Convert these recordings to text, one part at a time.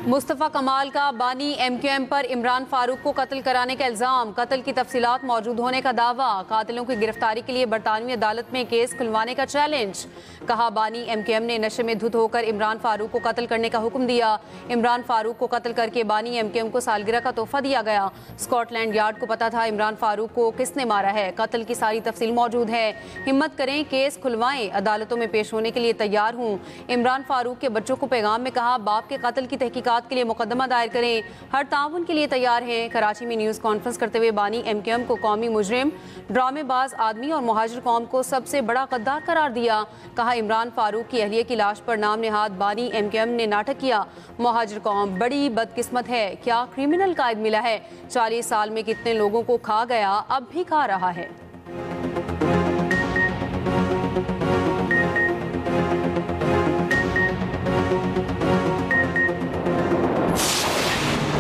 मुस्तफ़ा कमाल का बानी एमक्यूएम पर इमरान फारूक को कत्ल कराने का इल्ज़ाम, कत्ल की तफसीलात मौजूद होने का दावा, कातिलों की गिरफ्तारी के लिए बरतानवी अदालत में केस खुलवाने का चैलेंज। कहा बानी एमक्यूएम ने नशे में धुत होकर इमरान फारूक को कत्ल करने का हुक्म दिया। इमरान फारूक को कत्ल करके बानी एमक्यूएम को सालगिरह का तोहफा दिया गया। स्कॉटलैंड यार्ड को पता था इमरान फारूक को किसने मारा है, कत्ल की सारी तफसील मौजूद है। हिम्मत करें, केस खुलवाएं, अदालतों में पेश होने के लिए तैयार हूँ। इमरान फारूक के बच्चों को पैगाम में कहा, बाप के कत्ल की तहकीकात के लिए मुकदमा दायर करें, हर ताउन के लिए तैयार हैं। कराची में न्यूज़ कॉन्फ्रेंस करते हुए बानी एमक्यूएम को कौमी मुजरिम, ड्रामेबाज आदमी और मुहाजिर कौम को सबसे बड़ा गद्दार करार दिया। कहा इमरान फारूक की अहलिया की लाश पर नाम नेहाद बानी एमक्यूएम ने नाटक किया। मुहाजिर कौम बड़ी बदकिस्मत है, क्या क्रिमिनल कायद मिला है, 40 साल में कितने लोगों को खा गया, अब भी खा रहा है।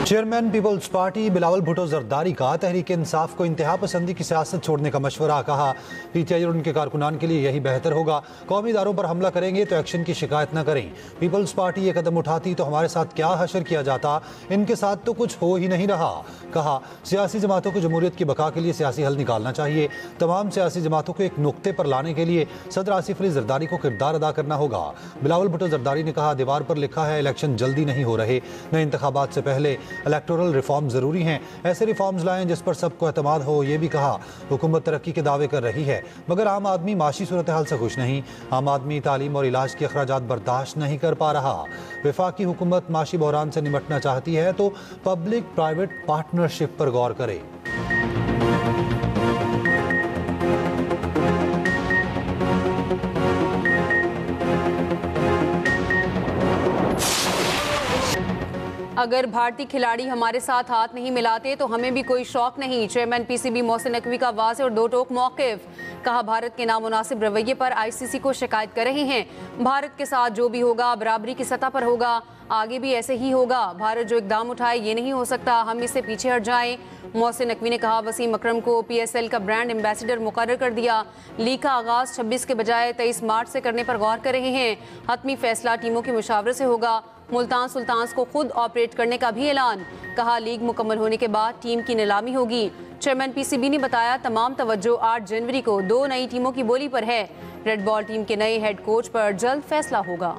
चेयरमैन पीपल्स पार्टी बिलावल भुट्टो जरदारी का तहरीक इंसाफ को इंतहा पसंदी की सियासत छोड़ने का मशवरा। कहा पीटीआई और उनके कारकुनान के लिए यही बेहतर होगा, कौमी इदारों पर हमला करेंगे तो एक्शन की शिकायत न करें। पीपल्स पार्टी ये कदम उठाती तो हमारे साथ क्या हशर किया जाता, इनके साथ तो कुछ हो ही नहीं रहा। कहा सियासी जमातों को जमहूरियत की बका के लिए सियासी हल निकालना चाहिए, तमाम सियासी जमातों को एक नुक्ते पर लाने के लिए सदर आसिफ अली जरदारी को किरदार अदा करना होगा। बिलावल भुट्टो जरदारी ने कहा दीवार पर लिखा है इलेक्शन जल्दी नहीं हो रहे, न इंतखाबात से पहले इलेक्टोरल रिफॉर्म जरूरी हैं, ऐसे रिफॉर्म्स लाएं जिस पर सबको एतमाद हो। ये भी कहा हुकूमत तरक्की के दावे कर रही है मगर आम आदमी माशी सूरत हाल से खुश नहीं। आम आदमी तालीम और इलाज के अखराजात बर्दाश्त नहीं कर पा रहा। वफाकी हुकूमत माशी बहरान से निपटना चाहती है तो पब्लिक प्राइवेट पार्टनरशिप पर गौर करे। अगर भारतीय खिलाड़ी हमारे साथ हाथ नहीं मिलाते तो हमें भी कोई शौक नहीं। चेयरमैन पीसीबी मोहसिन नकवी का वाज़ेह और दो टोक मौक़िफ़। कहा भारत के नामुनासिब रवैये पर आईसीसी को शिकायत कर रहे हैं। भारत के साथ जो भी होगा बराबरी की सतह पर होगा, आगे भी ऐसे ही होगा। भारत जो इकदाम उठाए ये नहीं हो सकता हम इससे पीछे हट जाएं। मोहसिन नकवी ने कहा वसीम अकरम को पीएसएल का ब्रांड एम्बेसडर मुकर्रर कर दिया। लीग का आगाज 26 के बजाय 23 मार्च से करने पर गौर कर रहे हैं। हतमी फैसला टीमों के मुशावरे से होगा। मुल्तान सुल्तान्स को खुद ऑपरेट करने का भी ऐलान। कहा लीग मुकम्मल होने के बाद टीम की नीलामी होगी। चेयरमैन पीसीबी ने बताया तमाम तवज्जो 8 जनवरी को 2 नई टीमों की बोली पर है। रेड बॉल टीम के नए हेड कोच पर जल्द फैसला होगा।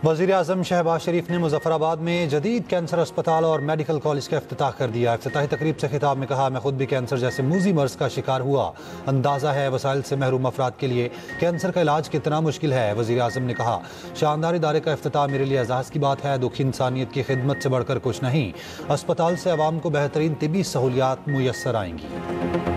वज़ीर आज़म शहबाज शरीफ ने मुजफ्फराबाद में जदीद कैंसर अस्पताल और मेडिकल कॉलेज का इफ्तिताह कर दिया। इफ्तिताही तकरीब से खिताब में कहा मैं खुद भी कैंसर जैसे मूजी मर्ज का शिकार हुआ, अंदाज़ा है वसाइल से महरूम अफराद के लिए कैंसर का इलाज कितना मुश्किल है। वज़ीर आज़म ने कहा शानदार इदारे का इफ्तिताह मेरे लिए एजाज़ की बात है, दुखी इंसानियत की खिदमत से बढ़कर कुछ नहीं। अस्पताल से आवाम को बेहतरीन तिबी सहूलियात मुयस्सर आएंगी।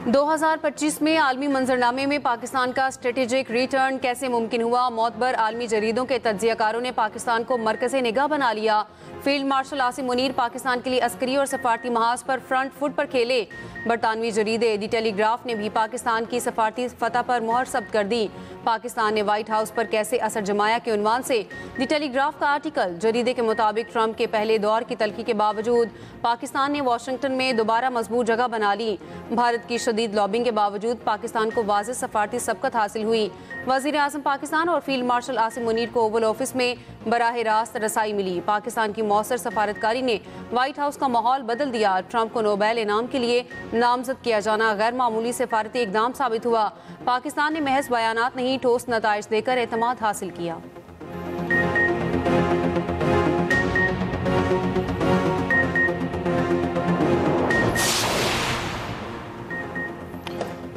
दो 2025 में आलमी मंजरनामे में पाकिस्तान का स्ट्रेटेजिक रिटर्न कैसे मुमकिन हुआ। मोतबर आलमी जरीदों के तज्जियाकारों ने पाकिस्तान को मरकज़े निगाह बना लिया। फील्ड मार्शल आसिम मुनीर पाकिस्तान के लिए अस्करी और सफारती महाज पर फ्रंट फुट पर खेले। बरतानवी जरीदे दी टेलीग्राफ ने भी पाकिस्तान की सफारती फतह पर मोहर सब्त कर दी। पाकिस्तान ने व्हाइट हाउस पर कैसे असर जमाया के उन्वान से दी टेलीग्राफ का आर्टिकल। जरीदे के मुताबिक ट्रंप के पहले दौर की तलखी के बावजूद पाकिस्तान ने वाशिंगटन में दोबारा मजबूत जगह बना ली। भारत की शदीद लॉबिंग के बावजूद पाकिस्तान को वाज़ेह सफारती सबकत हासिल हुई। वज़ीर आज़म पाकिस्तान और फील्ड मार्शल आसिम मुनीर को ओवल ऑफिस में बराह रास्त रसाई मिली। पाकिस्तान की मौसर सफारतकारी ने व्हाइट हाउस का माहौल बदल दिया। ट्रंप को नोबेल इनाम के लिए नामजद किया जाना गैर मामूली सफारती इकदाम साबित हुआ। पाकिस्तान ने महज बयानात नहीं ठोस नताइज देकर एतमाद हासिल किया।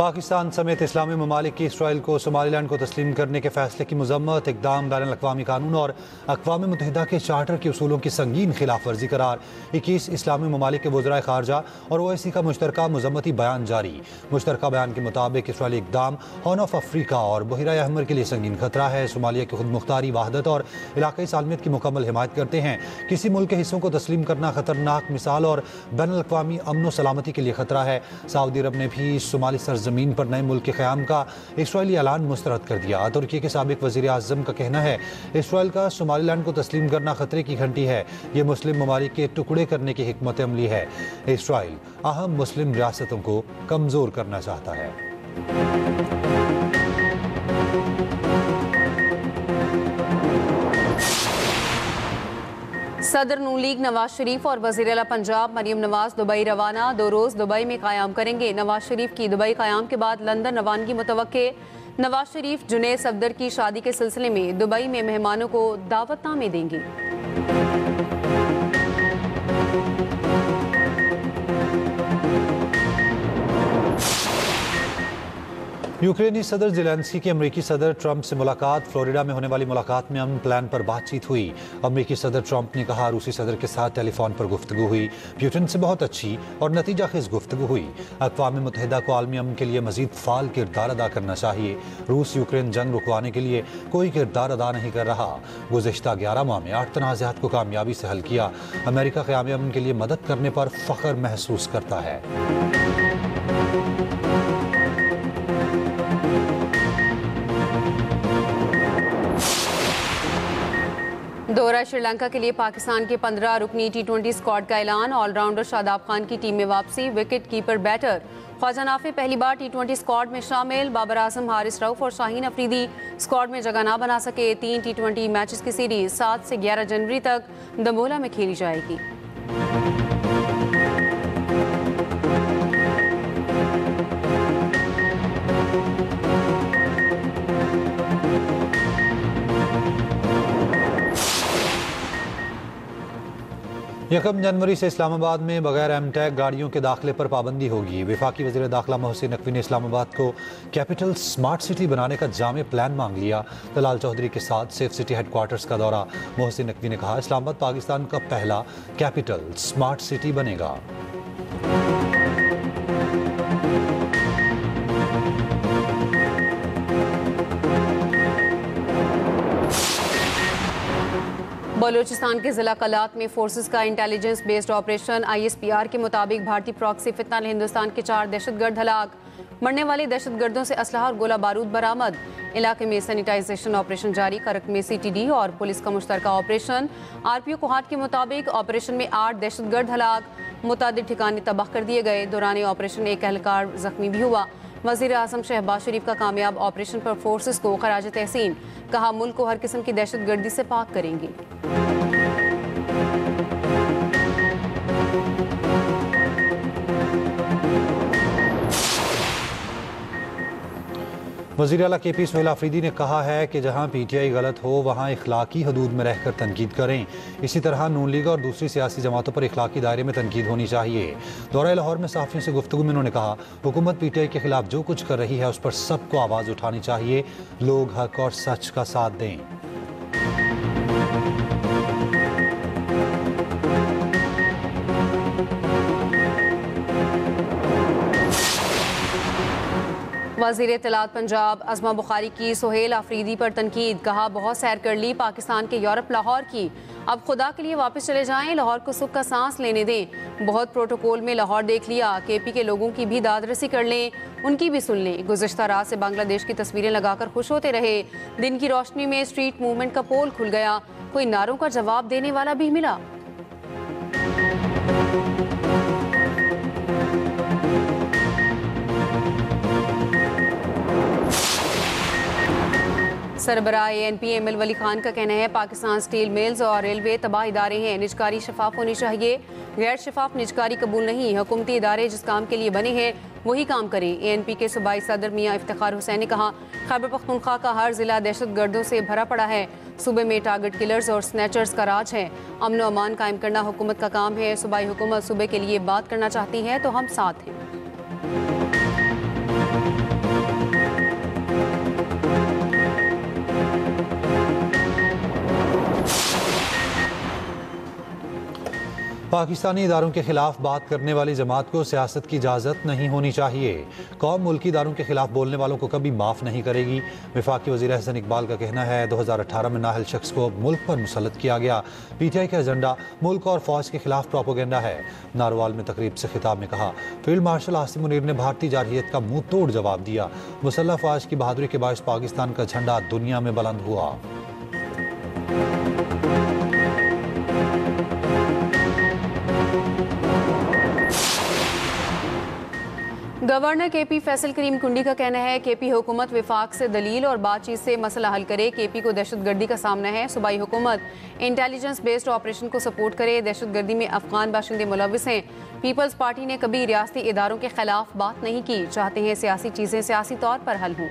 पाकिस्तान समेत इस्लामी ममालिक की इसराइल को सोमालीलैंड को तस्लीम करने के फैसले की मजम्मत, इकदाम बैनुल-अक़वामी कानून और अक़वाम मुत्तहिदा के चार्टर के उसूलों की संगीन खिलाफ वर्जी करार। 21 इस्लामी ममालिक के वज़राए ख़ारजा और OIC का मुश्तरका मजम्मती बयान जारी। मुश्तरका बयान के मुताबिक इसराइली इकदाम हॉर्न ऑफ अफ्रीका और बहिरा अहमर के लिए संगीन खतरा है। सोमालिया की खुद मुख्तारी, वहादत और इलाक़ाई सालमियत की मुकम्मल हिमायत करते हैं। किसी मुल्क के हिस्सों को तस्लीम करना खतरनाक मिसाल और बैनुल-अक़वामी अमन व सलामती के लिए खतरा है। सऊदी अरब ने भी सोमाली सरजमीन पर नए मुल्क के क़याम का इसराइली ऐलान मुस्तरद कर दिया। तुर्की के साबिक वज़ीर आज़म का कहना है इसराइल का सोमालीलैंड को तस्लीम करना खतरे की घंटी है। ये मुस्लिम ममालिक के टुकड़े करने की हिकमत अमली है। इसराइल अहम मुस्लिम रियासतों को कमज़ोर करना चाहता है। सदर नून लीग नवाज शरीफ और वज़ीर आला पंजाब मरियम नवाज दुबई रवाना। 2 रोज़ दुबई में क़याम करेंगे। नवाज शरीफ की दुबई क़याम के बाद लंदन रवानगी मुतवक्के। नवाज शरीफ जुनैद सफदर की शादी के सिलसिले में दुबई में मेहमानों को दावतनामे देंगे। यूक्रेनी सदर ज़ेलेंस्की की अमरीकी सदर ट्रंप से मुलाकात। फ्लोरिडा में होने वाली मुलाकात में अमन प्लान पर बातचीत हुई। अमरीकी सदर ट्रंप ने कहा रूसी सदर के साथ टेलीफोन पर गुफ्तगू हुई। पुतिन से बहुत अच्छी और नतीजा खेज गुफ्तगू हुई। अक़वाम मुत्तहिदा को आलमी अमन के लिए मजीद फ़ाल किरदार अदा करना चाहिए। रूस यूक्रेन जंग रुकवाने के लिए कोई किरदार अदा नहीं कर रहा। गुज़िश्ता 11 माह में 8 तनाज़ात को कामयाबी से हल किया। अमेरिका क़याम अमन के लिए मदद करने पर फ़ख्र महसूस करता है। दौरा श्रीलंका के लिए पाकिस्तान के 15 रुकनी T20 स्क्वाड का ऐलान। ऑलराउंडर शादाब खान की टीम में वापसी। विकेट कीपर बैटर ख्वाजा नाफी पहली बार T20 स्क्वाड में शामिल। बाबर आजम, हारिस रऊफ और शाहीन अफरीदी स्क्वाड में जगह ना बना सके। 3 T20 मैचेस की सीरीज 7 से 11 जनवरी तक दंबोला में खेली जाएगी। यकम जनवरी से इस्लामाबाद में बगैर एमटैग गाड़ियों के दाखिले पर पाबंदी होगी। वफाकी वज़ीर दाखिला मोहसिन नकवी ने इस्लामाबाद को कैपिटल स्मार्ट सिटी बनाने का जामे प्लान मांग लिया। दलाल चौधरी के साथ सेफ सिटी हेडक्वार्टर्स का दौरा। मोहसिन नकवी ने कहा इस्लामाबाद पाकिस्तान का पहला कैपिटल स्मार्ट सिटी बनेगा। बलूचिस्तान के जिला कलात में फोर्सेस का इंटेलिजेंस बेस्ड ऑपरेशन। ISPR के मुताबिक भारतीय प्रॉक्सी फितना ने हिंदुस्तान के 4 दहशतगर्द हलाक। मरने वाले दहशतगर्दों से असलहा और गोला बारूद बरामद। इलाके में सैनिटाइजेशन ऑपरेशन जारी। करक में CTD और पुलिस का मुश्तरका ऑपरेशन। RPO कोहाट के मुताबिक ऑपरेशन में 8 दहशतगर्द हलाक। मुतादिद ठिकाने तबाह कर दिए गए। दौरान ऑपरेशन एक एहलकार जख्मी भी हुआ। वज़ीर आज़म शहबाज शरीफ का कामयाब ऑपरेशन पर फोर्सेस को खराज तहसीन। कहा मुल्क को हर किस्म की दहशतगर्दी से पाक करेंगे। वज़ीर आला KP सुहेल आफरीदी ने कहा है कि जहां PTI गलत हो वहां इखलाकी हदूद में रहकर तनकीद करें। इसी तरह नून लीग और दूसरी सियासी जमातों पर इखलाकी दायरे में तनकीद होनी चाहिए। दौरा लाहौर में सहाफ़ियों से गुफ्तगू में उन्होंने कहा हुकूमत PTI के खिलाफ जो कुछ कर रही है उस पर सबको आवाज़ उठानी चाहिए। लोग हक और सच का साथ दें। वज़ीर इत्तलात पंजाब अज़मा बुखारी की सुहेल आफरीदी पर तनकीद। कहा बहुत सैर कर ली पाकिस्तान के यूरोप लाहौर की, अब खुदा के लिए वापस चले जाएं। लाहौर को सुख का सांस लेने दें। बहुत प्रोटोकॉल में लाहौर देख लिया। KP के लोगों की भी दादरसी कर लें, उनकी भी सुन लें। गुज़िश्ता रात से बांग्लादेश की तस्वीरें लगाकर खुश होते रहे। दिन की रोशनी में स्ट्रीट मूवमेंट का पोल खुल गया। कोई नारों का जवाब देने वाला भी मिला। सरबराह ANP ML वली खान का कहना है पाकिस्तान स्टील मिल्स और रेलवे तबाह इदारे हैं। निजकारी शफाफ होनी चाहिए। गैर शफाफ निजकारी कबूल नहीं। हुकूमती इदारे जिस काम के लिए बने हैं वही काम करें। ANP के सूबाई सदर मियां इफ्तिखार हुसैन ने कहा खैबर पख्तूनख्वा का हर जिला दहशतगर्दों से भरा पड़ा है। सूबे में टारगेट किलर्स और स्नैचर्स का राज है। अमन व अमान कायम करना हुकूमत का काम है। सूबाई हुकूमत सूबे के लिए बात करना चाहती है तो हम साथ हैं। पाकिस्तानी इदारों के खिलाफ बात करने वाली जमात को सियासत की इजाज़त नहीं होनी चाहिए। कौम मुल्की इदारों के खिलाफ बोलने वालों को कभी माफ़ नहीं करेगी। वफाकी वज़ीर अहसन इकबाल का कहना है 2018 में नाहल शख्स को मुल्क पर मुसल्लत किया गया। PTI का एजेंडा मुल्क और फौज के खिलाफ प्रोपोगेंडा है। नारवाल में तकरीब से खिताब में कहा, फील्ड मार्शल आसिम मुनीर ने भारतीय जारहियत का मुंह तोड़ जवाब दिया। मुसल्लह फौज की बहादुरी के बायस पाकिस्तान का झंडा दुनिया में बुलंद हुआ। गवर्नर KP फैसल करीम कुंडी का कहना है KP हुकूमत विफाक से दलील और बातचीत से मसला हल करे। KP को दहशतगर्दी का सामना है। सूबाई हुकूमत इंटेलिजेंस बेस्ड ऑपरेशन को सपोर्ट करे। दहशतगर्दी में अफगान बाशिंदे मुलविस हैं। पीपल्स पार्टी ने कभी रियासती इदारों के खिलाफ बात नहीं की। चाहते हैं सियासी चीज़ें सियासी तौर पर हल हों।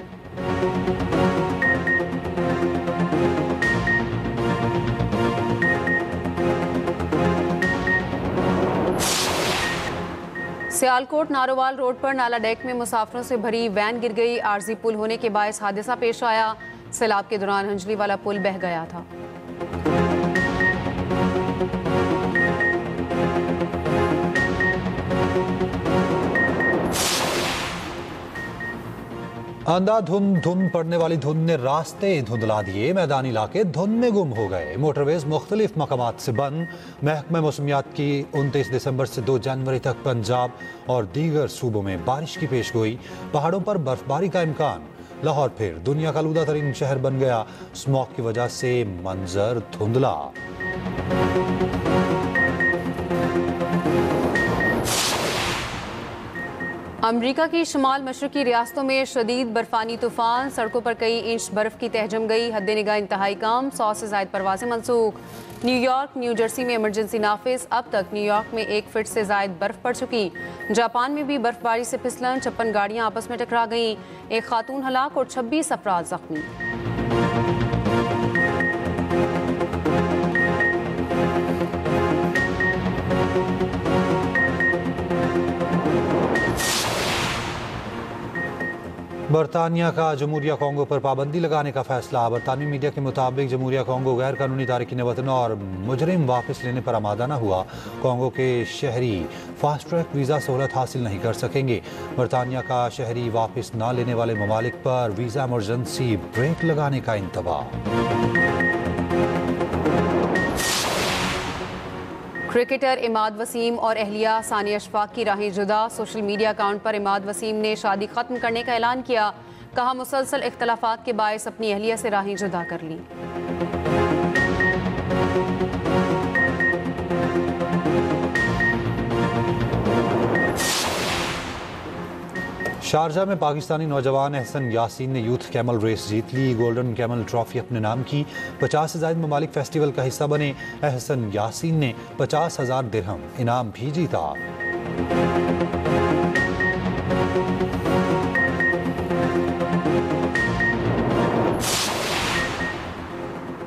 सियालकोट नारोवाल रोड पर नाला डेक में मुसाफिरों से भरी वैन गिर गई। आर्जी पुल होने के बायस हादसा पेश आया। सैलाब के दौरान हंजली वाला पुल बह गया था। धुंध पड़ने वाली धुंध ने रास्ते धुंधला दिए। मैदानी इलाके धुंध में गुम हो गए। मोटरवेज मुख्तलिफ मकामात से बंद। महकमा मौसमियात की 29 दिसंबर से 2 जनवरी तक पंजाब और दीगर सूबों में बारिश की पेशगोई। पहाड़ों पर बर्फबारी का इम्कान। लाहौर फिर दुनिया का आलूदा तरीन शहर बन गया। स्मॉग की वजह से मंजर धुंधला। अमरीका की शुमाल मशरकी रियासतों में शदीद बर्फानी तूफान। सड़कों पर कई इंच बर्फ की तह जम गई। हद निगाह इंतहाई कम। 100 से ज़ायद परवाजें मनसूख। न्यूयॉर्क न्यू जर्सी में इमरजेंसी नाफिज। अब तक न्यूयॉर्क में 1 फीट से ज़ायद बर्फ पड़ चुकी। जापान में भी बर्फबारी से फिसलन। 56 गाड़ियां आपस में टकरा गईं। एक खातून हलाक और 26 अफराद जख्मी। बरतानिया का जमहूरिया कॉन्गो पर पाबंदी लगाने का फैसला। बरतानवी मीडिया के मुताबिक जमहूरिया कॉन्गो गैर कानूनी तारकीन वतन और मुजरिम वापस लेने पर आमादा न हुआ। कॉन्गो के शहरी फास्ट ट्रैक वीज़ा सहूलत हासिल नहीं कर सकेंगे। बरतानिया का शहरी वापस न लेने वाले ममालिक पर वीज़ा इमरजेंसी ब्रेक लगाने का इंतबाह। क्रिकेटर इमाद वसीम और अहलिया सानिया अशफाक की राहें जुदा। सोशल मीडिया अकाउंट पर इमाद वसीम ने शादी खत्म करने का ऐलान किया। कहा, मुसलसल इख्तलाफात के बायस अपनी अहलिया से राहें जुदा कर ली। शारजा में पाकिस्तानी नौजवान एहसन यासीन ने यूथ कैमल रेस जीत ली। गोल्डन कैमल ट्रॉफी अपने नाम की। 50 से ज़ायद ममालिक फेस्टिवल का हिस्सा बने। एहसन यासीन ने 50,000 दिरहम इनाम भी जीता।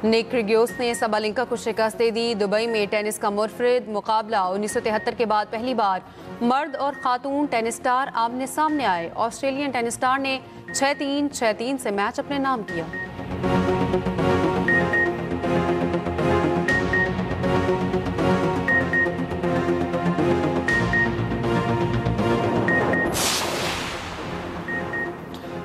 निक क्रिगियोस ने सबालिंका को शिकस्त दे दी। दुबई में टेनिस का मुनफरिद मुकाबला। 1973 के बाद पहली बार मर्द और खातून टेनिस स्टार आमने सामने आए। ऑस्ट्रेलियन टेनिस स्टार ने 6-3, 6-3 से मैच अपने नाम किया।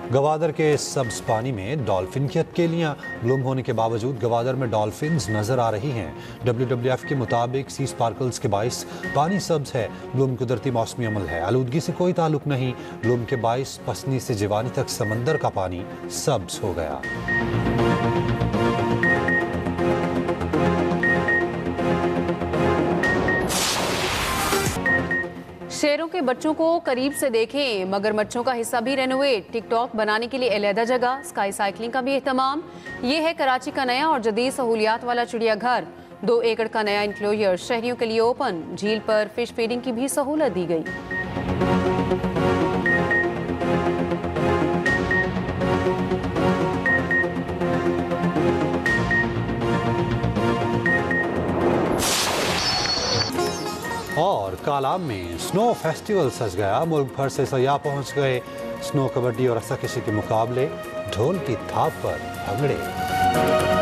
गवादर के सब्ज पानी में डॉल्फिन की अटकेलियां। गुम होने के बावजूद गवादर में डॉल्फिन्स नजर आ रही हैं। WWF के मुताबिक सी स्पार्कल्स के बाइस पानी सब्ज है। ब्लूम कुदरती मौसमी अमल है। आलूदगी से कोई ताल्लुक नहीं। ब्लूम के बाइस पसनी से जिवानी तक समंदर का पानी सब्ज हो गया। शेरों के बच्चों को करीब से देखें। मगरमच्छों का हिस्सा भी रेनोवेट। टिकटॉक बनाने के लिए अलहदा जगह। स्काई साइकिलिंग का भी एहतमाम। ये है कराची का नया और जदीद सहूलियात वाला चिड़ियाघर। 2 एकड़ का नया इंक्लोजर शहरियों के लिए ओपन। झील पर फिश फीडिंग की भी सहूलत दी गई। और कालाम में स्नो फेस्टिवल सज गया। मुल्क भर से सयाह पहुंच गए। स्नो कबड्डी और रस्साकशी के मुकाबले, ढोल की थाप पर भंगड़े।